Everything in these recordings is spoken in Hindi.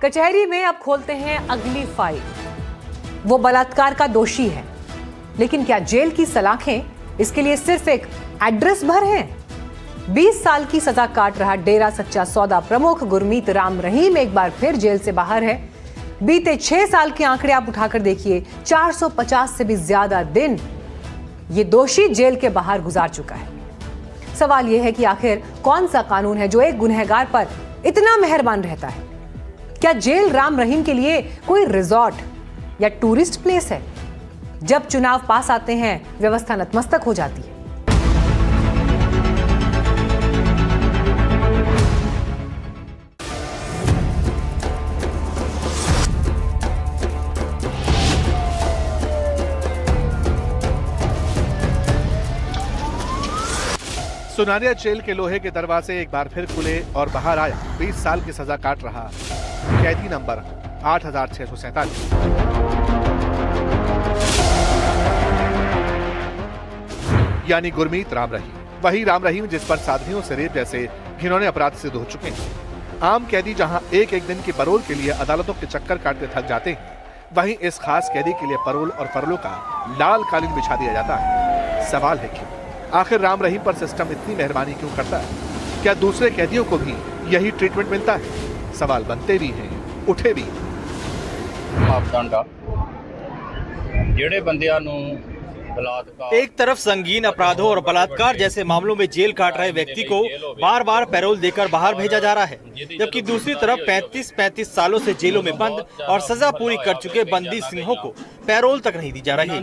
कचहरी में अब खोलते हैं अगली फाइल। वो बलात्कार का दोषी है, लेकिन क्या जेल की सलाखें इसके लिए सिर्फ एक एड्रेस भर है? 20 साल की सजा काट रहा डेरा सच्चा सौदा प्रमुख गुरमीत राम रहीम एक बार फिर जेल से बाहर है। बीते 6 साल के आंकड़े आप उठाकर देखिए, 450 से भी ज्यादा दिन ये दोषी जेल के बाहर गुजार चुका है। सवाल यह है कि आखिर कौन सा कानून है जो एक गुनहगार पर इतना मेहरबान रहता है? क्या जेल राम रहीम के लिए कोई रिजॉर्ट या टूरिस्ट प्लेस है? जब चुनाव पास आते हैं, व्यवस्था नतमस्तक हो जाती है। सुनारिया जेल के लोहे के दरवाजे एक बार फिर खुले और बाहर आया 20 साल की सजा काट रहा कैदी नंबर 8647, यानी गुरमीत राम रहीम। वही राम रहीम जिस पर साधवियों से रेप जैसे घिनौने अपराध सिद्ध हो चुके हैं। आम कैदी जहां एक एक दिन की पैरोल के लिए अदालतों के चक्कर काटते थक जाते हैं, वहीं इस खास कैदी के लिए पैरोल और फरलों का लाल कालीन बिछा दिया जाता है। सवाल है क्यों? आखिर राम रहीम पर सिस्टम इतनी मेहरबानी क्यों करता है? क्या दूसरे कैदियों को भी यही ट्रीटमेंट मिलता है? सवाल बनते भी हैं, उठे भी। एक तरफ संगीन अपराधों और बलात्कार जैसे मामलों में जेल काट रहे व्यक्ति को बार बार पैरोल देकर बाहर भेजा जा रहा है, जबकि दूसरी तरफ 35 सालों से जेलों में बंद और सजा पूरी कर चुके बंदी सिंहों को पैरोल तक नहीं दी जा रही।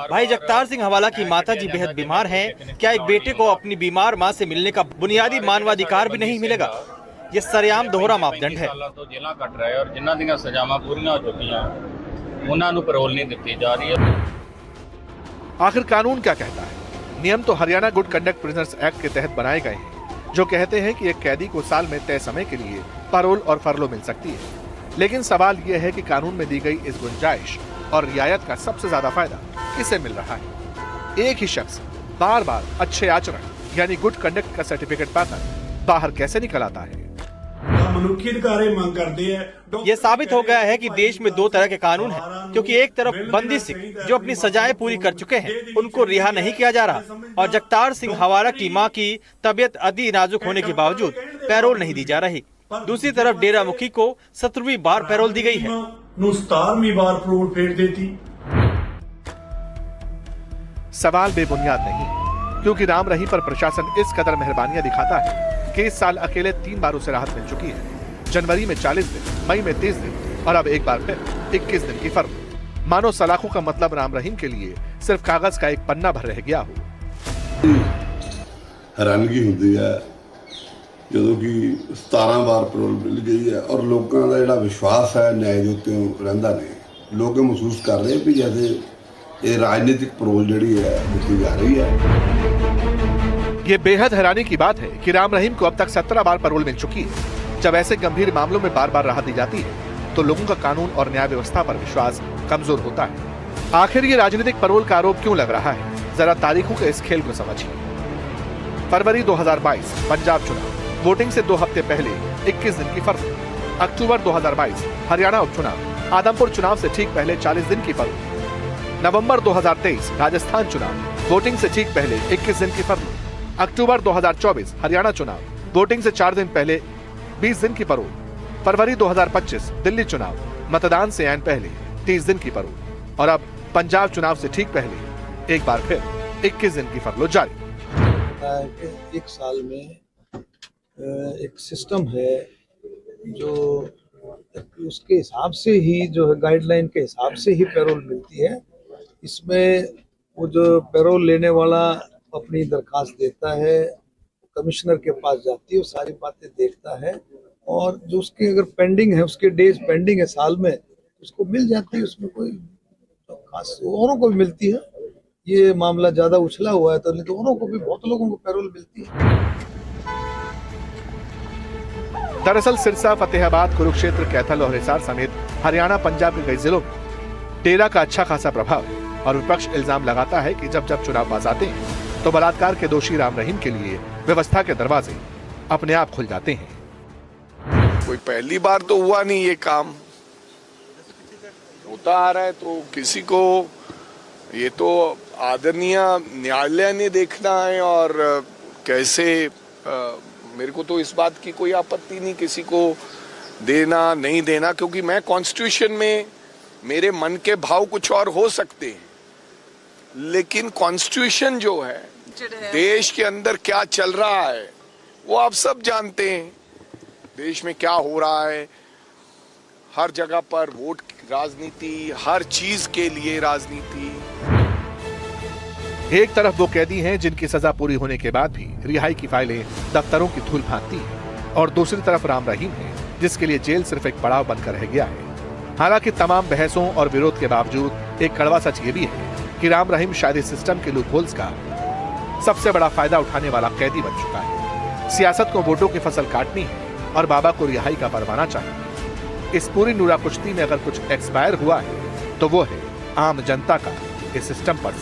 भाई जगतार सिंह हवाला की माताजी बेहद बीमार हैं। क्या एक बेटे को अपनी बीमार मां से मिलने का बुनियादी मानवाधिकार भी नहीं मिलेगा? ये सरेआम दोहरा मापदंड है। जेल कट रहे और जिन्हां ਦੀਆਂ ਸਜ਼ਾਵਾਂ पूरी हो चुकियां ਉਹਨਾਂ ਨੂੰ ਪੈਰੋਲ नहीं ਦਿੱਤੀ जा रही है। आखिर कानून क्या कहता है? नियम तो Haryana good conduct prisoners act के तहत बनाए गए हैं, जो कहते हैं कि एक कैदी को साल में तय समय के लिए पैरोल और फरलो मिल सकती है। लेकिन सवाल यह है कि कानून में दी गई इस गुंजाइश और रियायत का सबसे ज्यादा फायदा किसे मिल रहा है? एक ही शख्स बार बार अच्छे आचरण यानी गुड कंडक्ट का सर्टिफिकेट पाकर बाहर कैसे निकल आता है? ये साबित हो गया है कि देश में दो तरह के कानून हैं, क्योंकि एक तरफ बंदी सिंह जो अपनी सजाएं पूरी कर चुके हैं, उनको रिहा नहीं किया जा रहा, और जगतार सिंह हवाला की मां की तबीयत अति नाजुक होने के बावजूद पैरोल नहीं दी जा रही। दूसरी तरफ डेरा मुखी को 17वीं बार पैरोल दी गई है। 17वीं बार पैरोल फेर देती। सवाल बेबुनियाद नहीं, क्योंकि राम रहीम पर प्रशासन इस कदर मेहरबानियां दिखाता है कि इस साल अकेले 3 बार उसे राहत मिल चुकी है। जनवरी में 40 दिन, मई में 30 दिन और अब एक बार फिर 21 दिन की फर्क। मानो सलाखों का मतलब राम रहीम के लिए सिर्फ कागज का एक पन्ना भर रह गया हो। हैरानगी होती है ਜਦੋਂ कि 17 बार पैरोल मिल गई है और लोगों का ਜਿਹੜਾ विश्वास है न्याय ਦੇ ਉੱਤੇ ਰਹਿੰਦਾ ਨੇ। लोग महसूस कर रहे भी जैसे ये राजनीतिक पैरोल ਜਿਹੜੀ है ਦਿੱਤੀ जा रही है। ये बेहद हैरानी की बात है कि राम रहीम को अब तक 17 बार पैरोल मिल चुकी है। जब ऐसे गंभीर मामलों में बार बार राहत दी जाती है, तो लोगों का कानून और न्याय व्यवस्था पर विश्वास कमजोर होता है। आखिर ये राजनीतिक पैरोल का आरोप क्यों लग रहा है? जरा तारीखों के इस खेल को समझिए। फरवरी 2022 पंजाब चुनाव, वोटिंग से 2 हफ्ते पहले 21 दिन की फर्क। अक्टूबर 2022 हरियाणा उपचुनाव, आदमपुर चुनाव से ठीक पहले 40 दिन की फर्क। नवंबर 2023 राजस्थान चुनाव, वोटिंग से ठीक पहले 21 दिन की फर्क। अक्टूबर 2024 हरियाणा चुनाव, वोटिंग से 4 दिन पहले 20 दिन की पैरोल। फरवरी 2025 दिल्ली चुनाव, मतदान से ऐन पहले 30 दिन की पैरोल। और अब पंजाब चुनाव से ठीक पहले एक बार फिर 21 दिन की फरलो जारी। एक साल में एक सिस्टम है जो उसके हिसाब से ही जो है गाइडलाइन के हिसाब से ही पैरोल मिलती है। इसमें वो जो पैरोल लेने वाला अपनी दरखास्त देता है, कमिश्नर के पास जाती है, वो सारी बातें देखता है और जो उसकी अगर पेंडिंग है, उसके डेज पेंडिंग है साल में, उसको मिल जाती है। उसमें कोई खास औरों को भी मिलती है। ये मामला ज्यादा उछला हुआ है तो नहीं तो औरों को भी बहुत लोगों को पैरोल मिलती है। दरअसल सिरसा, फतेहाबाद, कुरुक्षेत्र, कैथल और हिसार समेत हरियाणा, पंजाब के कई जिलों में डेरा का अच्छा खासा प्रभाव है और विपक्ष इल्जाम लगाता है कि जब जब चुनाव पास आते हैं तो बलात्कार के दोषी राम रहीम के लिए व्यवस्था के दरवाजे अपने आप खुल जाते हैं। कोई पहली बार तो हुआ नहीं ये काम, होता आ रहा है। तो किसी को ये तो आदरणीय न्यायालय ने देखना है और कैसे मेरे को तो इस बात की कोई आपत्ति नहीं किसी को देना नहीं देना, क्योंकि मैं कॉन्स्टिट्यूशन में मेरे मन के भाव कुछ और हो सकते हैं, लेकिन कॉन्स्टिट्यूशन जो है देश के अंदर क्या चल रहा है वो आप सब जानते हैं। देश में क्या हो रहा है, हर जगह पर वोट राजनीति, हर चीज के लिए राजनीति। एक तरफ वो कैदी हैं जिनकी सजा पूरी होने के बाद भी रिहाई की फाइलें दफ्तरों की धूल भांति हैं, और दूसरी तरफ राम रहीम है जिसके लिए जेल सिर्फ एक पड़ाव बनकर रह गया है। हालांकि तमाम बहसों और विरोध के बावजूद एक कड़वा सच ये भी है कि राम रहीम शायद इस सिस्टम के लूपहोल्स का सबसे बड़ा फायदा उठाने वाला कैदी बन चुका है। सियासत को वोटों की फसल काटनी है और बाबा को रिहाई का परवाना चाहिए। इस पूरी नूरा कुश्ती में अगर कुछ एक्सपायर हुआ है तो वो है आम जनता का इस सिस्टम पर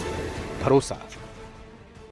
भरोसा।